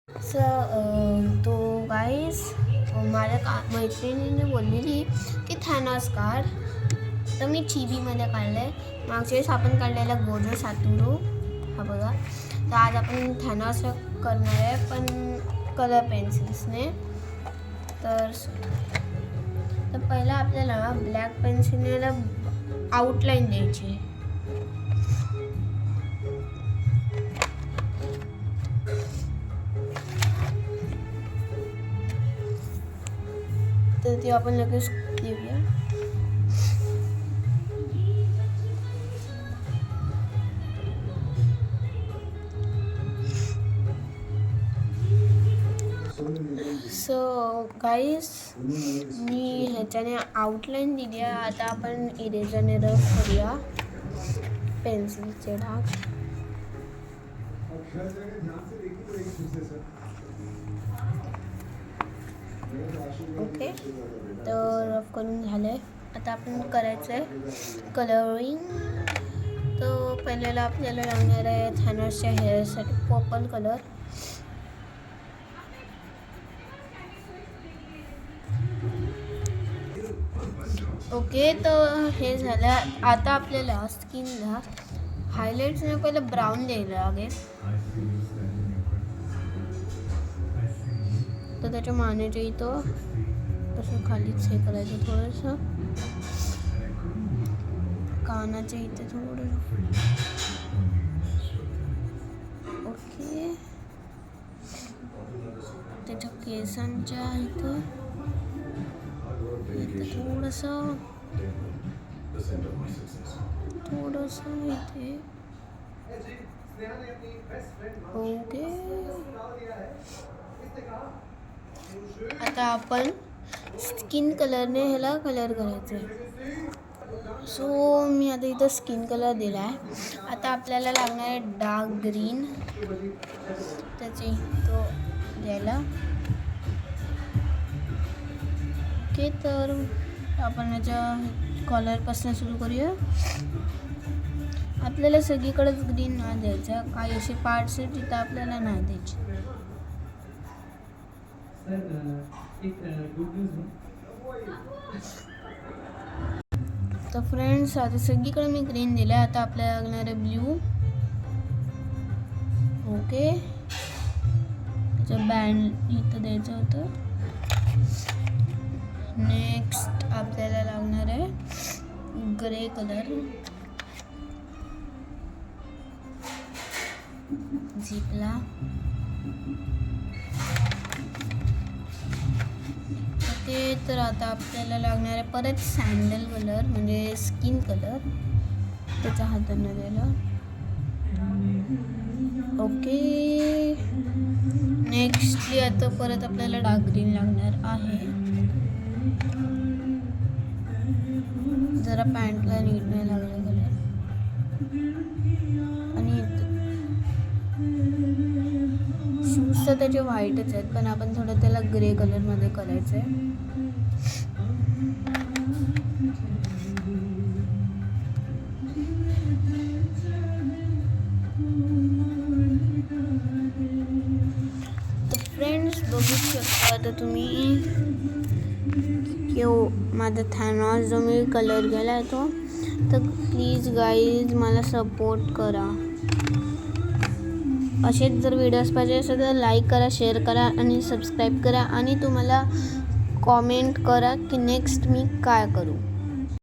तो गाईस माझ्या मैत्रिणीने बोललेली की थॅनॉस काढ, तर मी चिबीमध्ये काढलं आहे. मागच्या वेळेस आपण काढलेला गोजो सातुरू हा बघा. तर आज आपण थॅनॉस करणार आहे पण कलर पेन्सिल्सने. तर पहिला आपल्याला ब्लॅक पेन्सिलने आउटलाईन द्यायची. तर ती आपण लगेच देऊया. सो गाईस मी ह्याच्याने आउटलाईन दिली आहे. आता आपण इरेजरने रफ करूया पेन्सिलचे डाग. ओके, तर रफ करून झालं आहे. आता आपण करायचं आहे कलरिंग. तर पहिल्याला आपल्याला लागणार आहे थॅनॉसच्या हेअरसाठी पर्पल कलर. ओके, तर हे झालं. आता आपल्याला स्किनला हायलाईट्सने पहिलं ब्राऊन द्यायला लागेल. तर त्याच्या मानेच्या इथं तसं खालीच हे करायचं, थोडंसं कानाच्या इथे थोडं. ओके, त्याच्या केसांच्या इथं थोडंसं इथे. ओके, आता आपण स्किन कलरने ह्याला कलर करायचं आहे. सो मी आता इथं स्किन कलर दिला आहे. आता आपल्याला लागणार आहे डार्क ग्रीन, त्याची तो द्यायला. ओके, तर आपण याच्या कॉलरपासून सुरू करूया. आपल्याला सगळीकडेच ग्रीन नाही द्यायचं, काही असे पार्ट्स आहेत तिथं आपल्याला नाही द्यायचे. तर फ्रेंड्स आता सगळीकडे मी ग्रीन दिलं आहे. आता आपल्याला लागणार आहे ब्ल्यू. ओके, त्याचं बँड इथं द्यायचं होतं. नेक्स्ट आपल्याला लागणार आहे ग्रे कलर. झिपला. ओके, तर आता आपल्याला लागणार आहे परत सँडल कलर म्हणजे स्किन कलर, त्याच्या हाताने द्यायला. ओके, नेक्स्टली आता परत आपल्याला डार्क ग्रीन लागणार आहे. जरा पॅन्टला नीट नाही लागला कलर. आणि शूज तर त्याचे व्हाईटच आहेत पण आपण थोडं त्याला ग्रे कलरमध्ये करायचं आहे. तर फ्रेंड्स बघू शकता आता तुम्ही की माझा थॅनॉस जो मी कलर केला आहे तो. तर प्लीज गाईज मला सपोर्ट करा. असेच जर व्हिडिओज पाहिजे असेल तर लाईक करा, शेअर करा आणि सबस्क्राईब करा. आणि तुम्हाला कॉमेंट करा की नेक्स्ट मी काय करू.